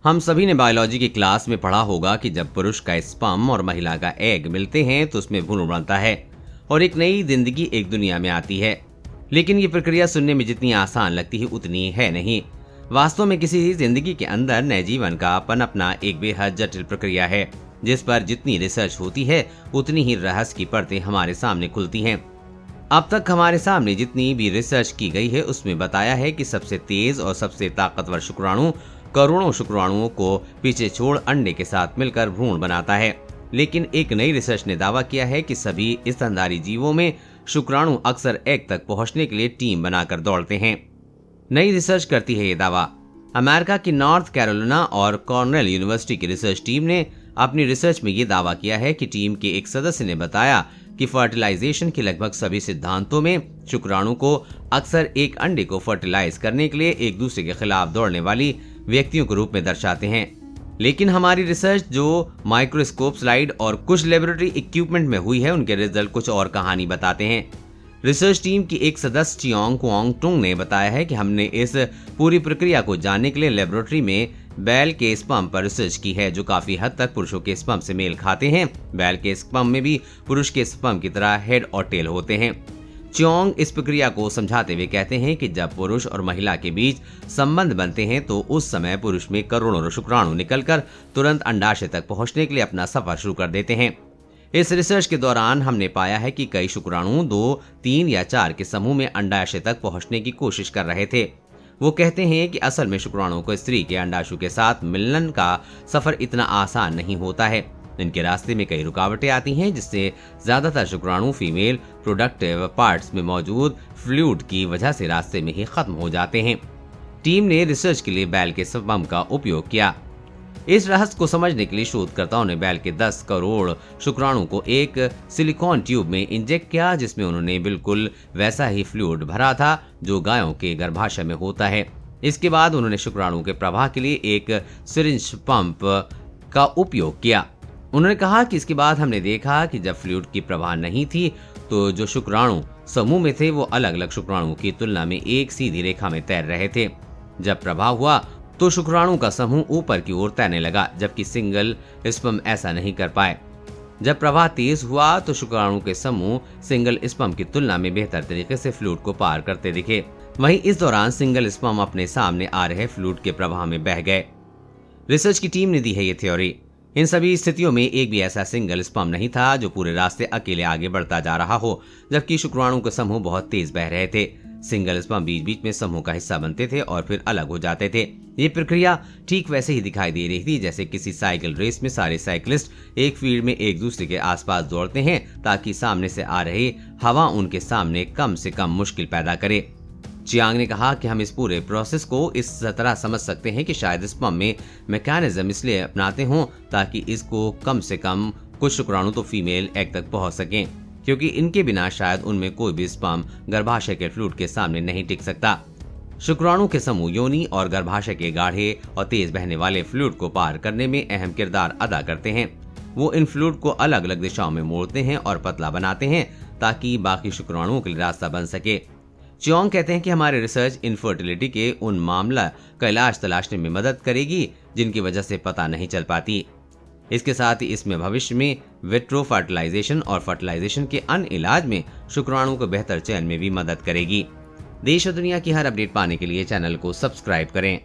हम सभी ने बायोलॉजी की क्लास में पढ़ा होगा कि जब पुरुष का स्पर्म और महिला का एग मिलते हैं तो उसमें भ्रूण बनता है और एक नई जिंदगी एक दुनिया में आती है। लेकिन ये प्रक्रिया सुनने में जितनी आसान लगती है उतनी है नहीं। वास्तव में किसी जिंदगी के अंदर नए जीवन का पनपना एक बेहद जटिल प्रक्रिया है, जिस पर जितनी रिसर्च होती है उतनी ही रहस्य की परतें हमारे सामने खुलती हैं। अब तक हमारे सामने जितनी भी रिसर्च की गई है उसमें बताया है कि सबसे तेज और सबसे ताकतवर शुक्राणु करोड़ों शुक्राणुओं को पीछे छोड़ अंडे के साथ मिलकर भ्रूण बनाता है। लेकिन एक नई रिसर्च ने दावा किया है कि सभी स्तनधारी जीवों में शुक्राणु अक्सर एग तक पहुंचने के लिए टीम बनाकर दौड़ते हैं। नई रिसर्च करती है ये दावा। अमेरिका की नॉर्थ कैरोलिना और कॉर्नेल यूनिवर्सिटी की रिसर्च टीम ने अपनी रिसर्च में ये दावा किया है कि टीम के एक सदस्य ने बताया कि फर्टिलाइजेशन के लगभग सभी सिद्धांतों में शुक्राणु को अक्सर एक अंडे को फर्टिलाइज करने के लिए एक दूसरे के खिलाफ दौड़ने वाली व्यक्तियों के रूप में दर्शाते हैं। लेकिन हमारी रिसर्च जो माइक्रोस्कोप स्लाइड और कुछ लेबोरेटरी इक्विपमेंट में हुई है उनके रिजल्ट कुछ और कहानी बताते हैं। रिसर्च टीम की एक सदस्य चियांग क्वांग टुंग ने बताया है कि हमने इस पूरी प्रक्रिया को जानने के लिए लेबोरेटरी में बैल के स्पर्म पर रिसर्च की है, जो काफी हद तक पुरुषों के स्पर्म से मेल खाते हैं। बैल के स्पर्म में भी पुरुष के स्पर्म की तरह हेड और टेल होते हैं। चियांग इस प्रक्रिया को समझाते हुए कहते हैं कि जब पुरुष और महिला के बीच संबंध बनते हैं तो उस समय पुरुष में करोड़ों शुक्राणु निकलकर तुरंत अंडाशय तक पहुंचने के लिए अपना सफर शुरू कर देते हैं। इस रिसर्च के दौरान हमने पाया है कि कई शुक्राणु 2, 3 या 4 के समूह में अंडाशय तक पहुंचने की कोशिश कर रहे थे। वो कहते हैं कि असल में शुक्राणुओं को स्त्री के अंडाशु के साथ मिलन का सफर इतना आसान नहीं होता है। इनके रास्ते में कई रुकावटें आती हैं, जिससे ज्यादातर शुक्राणु फीमेल प्रोडक्टिव पार्ट्स में मौजूद फ्लूइड की वजह से रास्ते में ही खत्म हो जाते हैं। टीम ने रिसर्च के लिए बैल के स्पर्म का उपयोग किया। इस रहस्य को समझने के लिए शोधकर्ताओं ने बैल के 10 करोड़ शुक्राणु को एक सिलिकॉन ट्यूब में इंजेक्ट किया, जिसमें उन्होंने बिल्कुल वैसा ही फ्लूइड भरा था जो गायों के गर्भाशय में होता है। इसके बाद उन्होंने शुक्राणु के प्रवाह के लिए एक सिरिंज पंप का उपयोग किया। उन्होंने कहा कि इसके बाद हमने देखा कि जब फ्लूइड की प्रवाह नहीं थी तो जो शुक्राणु समूह में थे वो अलग अलग शुक्राणुओं की तुलना में एक सीधी रेखा में तैर रहे थे। जब प्रवाह हुआ तो शुक्राणु का समूह ऊपर की ओर तैरने लगा, जबकि सिंगल स्पर्म ऐसा नहीं कर पाए। जब प्रवाह तेज हुआ तो शुक्राणु के समूह सिंगल स्पर्म की तुलना में बेहतर तरीके से फ्लूइड को पार करते दिखे। वहीं इस दौरान सिंगल स्पर्म अपने सामने आ रहे फ्लूइड के प्रवाह में बह गए। रिसर्च की टीम ने दी है ये थ्योरी। इन सभी स्थितियों में एक भी ऐसा सिंगल स्पर्म नहीं था जो पूरे रास्ते अकेले आगे बढ़ता जा रहा हो, जबकि शुक्राणु के समूह बहुत तेज बह रहे थे। सिंगल स्पर्म बीच बीच में समूह का हिस्सा बनते थे और फिर अलग हो जाते थे। ये प्रक्रिया ठीक वैसे ही दिखाई दे रही थी जैसे किसी साइकिल रेस में सारे साइकिलिस्ट एक फील्ड में एक दूसरे के आसपास दौड़ते हैं ताकि सामने से आ रही हवा उनके सामने कम से कम मुश्किल पैदा करे। चियांग ने कहा कि हम इस पूरे प्रोसेस को इस तरह समझ सकते हैं कि शायद स्पर्म में मैकेनिज्म इसलिए अपनाते हों ताकि इसको कम से कम कुछ शुक्राणु तो फीमेल एग तक पहुंच सकें, क्योंकि इनके बिना शायद उनमें कोई भी स्पर्म गर्भाशय के फ्लूइड के सामने नहीं टिक सकता। शुक्राणु के समूह योनि और गर्भाशय के गाढ़े और तेज बहने वाले फ्लूइड को पार करने में अहम किरदार अदा करते हैं। वो इन फ्लूइड को अलग अलग दिशाओं में मोड़ते हैं और पतला बनाते हैं ताकि बाकी शुक्राणुओं के लिए रास्ता बन सके। चियांग कहते हैं कि हमारी रिसर्च इनफर्टिलिटी के उन मामला का इलाज तलाशने में मदद करेगी जिनकी वजह से पता नहीं चल पाती। इसके साथ ही इसमें भविष्य में विट्रो फर्टिलाइजेशन और फर्टिलाइजेशन के अन्य इलाज में शुक्राणु को बेहतर चयन में भी मदद करेगी। देश और दुनिया की हर अपडेट पाने के लिए चैनल को सब्सक्राइब करें।